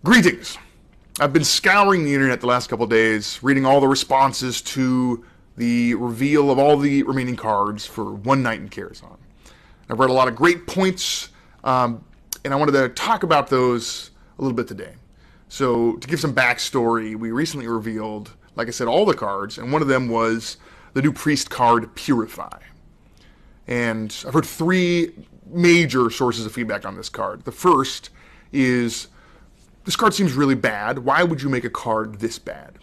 Greetings. I've been scouring the internet the last couple of days, reading all the responses to the reveal of all the remaining cards for One Night in Karazhan. I've read a lot of great points, and I wanted to talk about those a little bit today. So, to give some backstory, we recently revealed, like I said, all the cards, and one of them was the new Priest card, Purify. And I've heard three major sources of feedback on this card. The first is, this card seems really bad. Why would you make a card this bad?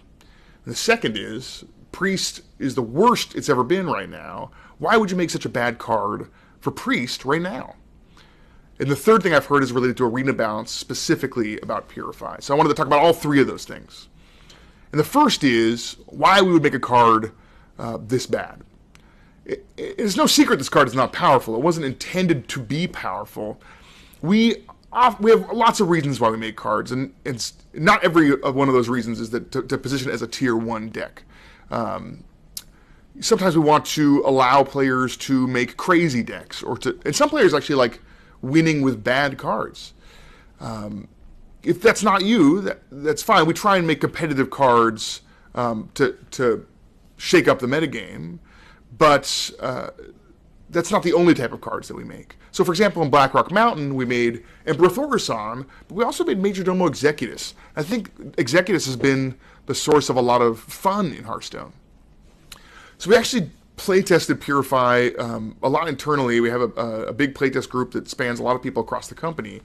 And the second is, Priest is the worst it's ever been right now. Why would you make such a bad card for Priest right now? And the third thing I've heard is related to Arena Balance, specifically about Purify. So I wanted to talk about all three of those things. And the first is why we would make a card this bad. It's no secret this card is not powerful. It wasn't intended to be powerful. We have lots of reasons why we make cards, and it's not every one of those reasons is that to position it as a tier 1 deck. Sometimes we want to allow players to make crazy decks, and some players actually like winning with bad cards. If that's not you, that's fine. We try and make competitive cards to shake up the metagame, but that's not the only type of cards that we make. So, for example, in Blackrock Mountain, we made Emperor Thorgerson, but we also made Major Domo Executus. I think Executus has been the source of a lot of fun in Hearthstone. So we actually playtested Purify a lot internally. We have a big playtest group that spans a lot of people across the company.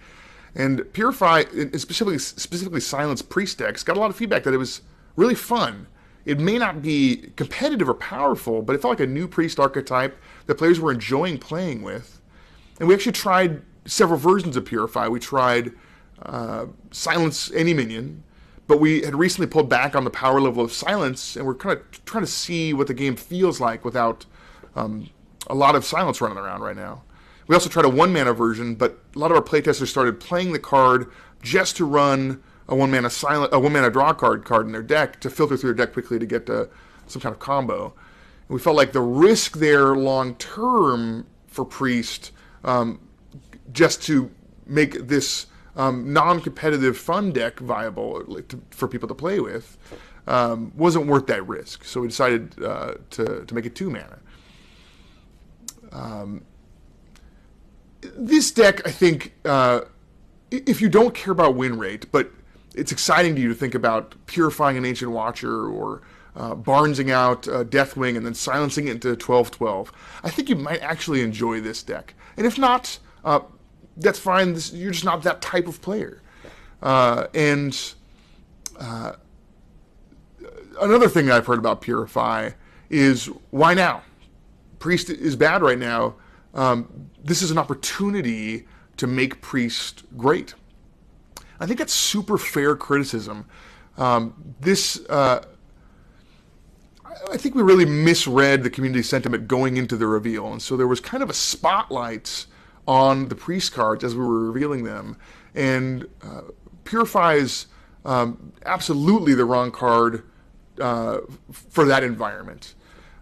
And Purify, specifically Silence Priest decks, got a lot of feedback that it was really fun. It may not be competitive or powerful, but it felt like a new Priest archetype that players were enjoying playing with. And we actually tried several versions of Purify. We tried Silence any minion, but we had recently pulled back on the power level of Silence, and we're kind of trying to see what the game feels like without a lot of Silence running around right now. We also tried a 1-mana version, but a lot of our playtesters started playing the card just to run a 1-mana draw card in their deck to filter through their deck quickly to get to some kind of combo. And we felt like the risk there long term for Priest, just to make this non-competitive fun deck viable for people to play with, wasn't worth that risk. So we decided to make it 2-mana. This deck, I think, if you don't care about win rate, but it's exciting to you to think about purifying an Ancient Watcher or Barnesing out Deathwing and then silencing it into 12/12, I think you might actually enjoy this deck. And if not, that's fine. You're just not that type of player. And another thing I've heard about Purify is, why now? Priest is bad right now. This is an opportunity to make Priest great. I think that's super fair criticism. I think we really misread the community sentiment going into the reveal, and so there was kind of a spotlight on the Priest cards as we were revealing them, and Purify is absolutely the wrong card for that environment.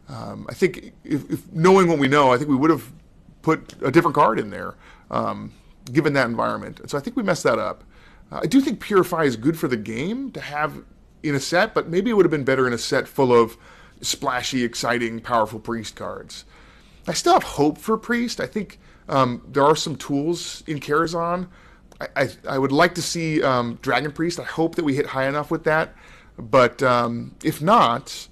I think if knowing what we know, I think we would have put a different card in there, given that environment. And so I think we messed that up. I do think Purify is good for the game to have in a set, but maybe it would have been better in a set full of splashy, exciting, powerful Priest cards. I still have hope for Priest. I think there are some tools in Karazhan. I would like to see Dragon Priest. I hope that we hit high enough with that. But if not,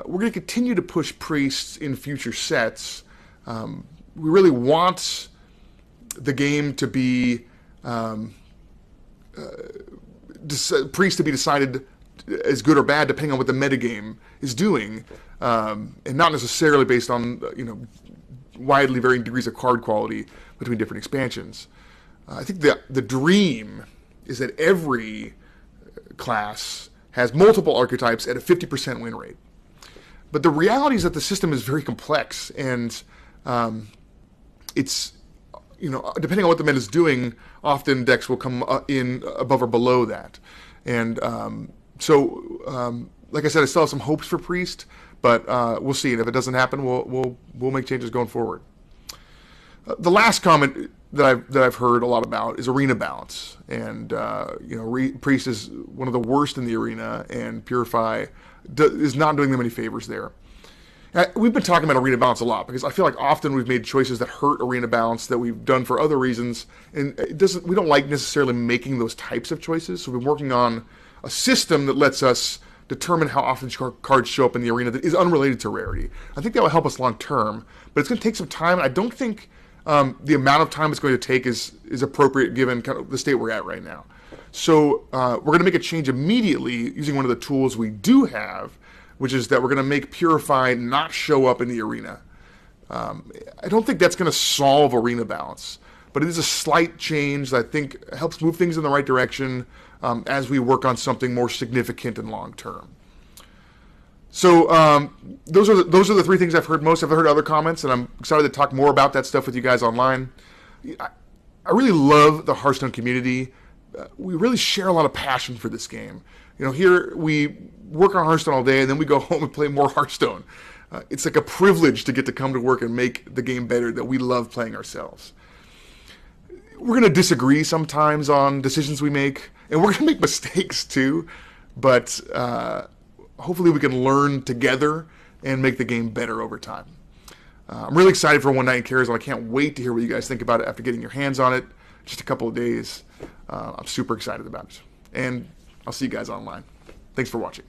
we're going to continue to push Priests in future sets. We really want the game to be Priest to be decided as good or bad depending on what the metagame is doing, and not necessarily based on widely varying degrees of card quality between different expansions. I think the dream is that every class has multiple archetypes at a 50% win rate. But the reality is that the system is very complex, and it's, depending on what the meta is doing, often decks will come in above or below that. And like I said, I still have some hopes for Priest, but we'll see. And if it doesn't happen, we'll make changes going forward. The last comment that I've heard a lot about is arena balance, and Priest is one of the worst in the arena, and Purify is not doing them any favors there. We've been talking about arena balance a lot because I feel like often we've made choices that hurt arena balance that we've done for other reasons, and we don't like necessarily making those types of choices. So we've been working on a system that lets us determine how often cards show up in the arena that is unrelated to rarity. I think that will help us long term, but it's going to take some time. I don't think the amount of time it's going to take is appropriate given kind of the state we're at right now. So we're going to make a change immediately using one of the tools we do have, which is that we're going to make Purify not show up in the arena. I don't think that's going to solve arena balance, but it is a slight change that I think helps move things in the right direction as we work on something more significant and long term. So those are the three things I've heard most. I've heard other comments, and I'm excited to talk more about that stuff with you guys online. I really love the Hearthstone community. We really share a lot of passion for this game. Here we work on Hearthstone all day, and then we go home and play more Hearthstone. It's like a privilege to get to come to work and make the game better that we love playing ourselves. We're going to disagree sometimes on decisions we make, and we're going to make mistakes too, but hopefully we can learn together and make the game better over time. I'm really excited for One Night in Karazhan. I can't wait to hear what you guys think about it after getting your hands on it. Just a couple of days. I'm super excited about it. And I'll see you guys online. Thanks for watching.